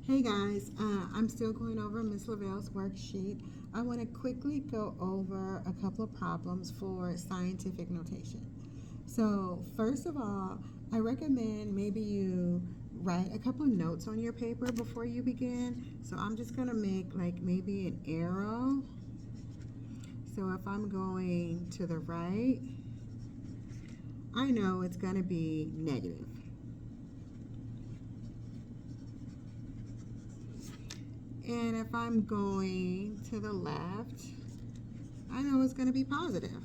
Hey guys, I'm still going over Miss Lavelle's worksheet. I want to quickly go over a couple of problems for scientific notation. So first of all, I recommend maybe you write a couple of notes on your paper before you begin. So I'm just going to make like maybe an arrow. So if I'm going to the right, I know it's going to be negative. And if I'm going to the left, I know it's going to be positive.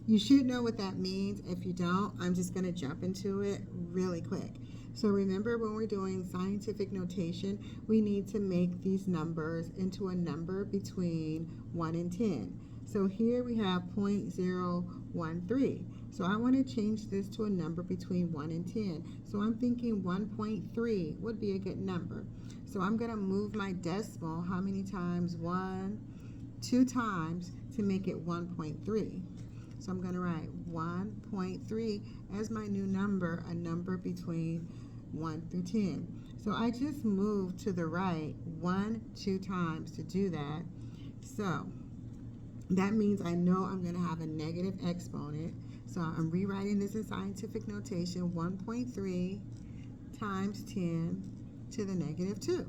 You should know what that means. If you don't, I'm just going to jump into it really quick. So remember, when we're doing scientific notation, we need to make these numbers into a number between 1 and 10. So here we have 0.013. So I want to change this to a number between 1 and 10. So I'm thinking 1.3 would be a good number. So I'm going to move my decimal how many times? 2 times to make it 1.3. So I'm going to write 1.3 as my new number, a number between 1 through 10. So I just moved to the right 2 times to do that. So that means I know I'm going to have a negative exponent. So I'm rewriting this in scientific notation, 1.3 times 10 to the negative 2.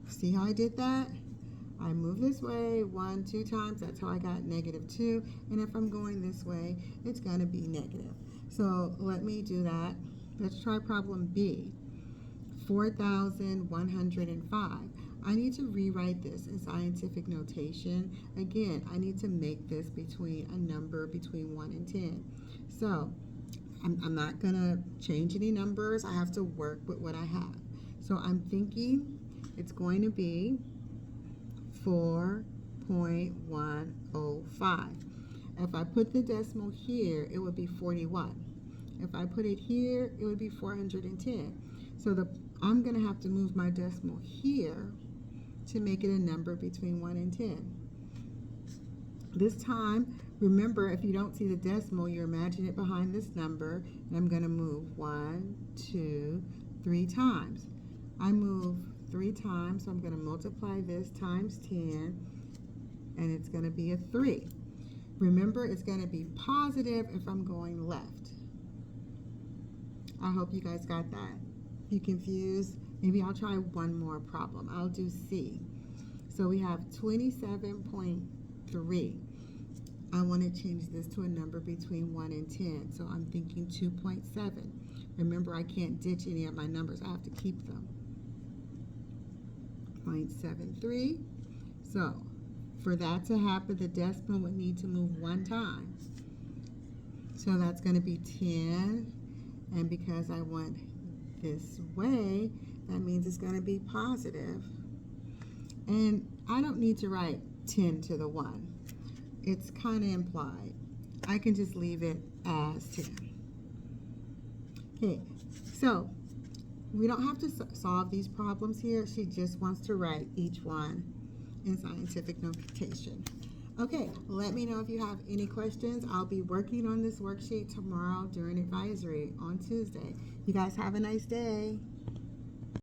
See how I did that? I move this way 2 times, that's how I got negative 2. And if I'm going this way, it's going to be negative. So let me do that. Let's try problem B, 4,105. I need to rewrite this in scientific notation. Again, I need to make this between a number between 1 and 10. So I'm not going to change any numbers. I have to work with what I have. So I'm thinking it's going to be 4.105. If I put the decimal here, it would be 41. If I put it here, it would be 410. So I'm going to have to move my decimal here to make it a number between 1 and 10. This time, remember, if you don't see the decimal, you imagine it behind this number, and I'm going to move 1, 2, 3 times. I move 3 times, so I'm going to multiply this times 10, and it's going to be a 3. Remember, it's going to be positive if I'm going left. I hope you guys got that. If you're confused, maybe I'll try one more problem. I'll do C. So we have 27.3. I want to change this to a number between 1 and 10. So I'm thinking 2.7. Remember, I can't ditch any of my numbers. I have to keep them. 0.73. So for that to happen, the decimal would need to move 1 time. So that's going to be 10. And because I want this way, that means it's going to be positive. And I don't need to write 10 to the 1. It's kind of implied. I can just leave it as 10. Okay, so we don't have to solve these problems here. She just wants to write each one in scientific notation. Okay, let me know if you have any questions. I'll be working on this worksheet tomorrow during advisory on Tuesday. You guys have a nice day.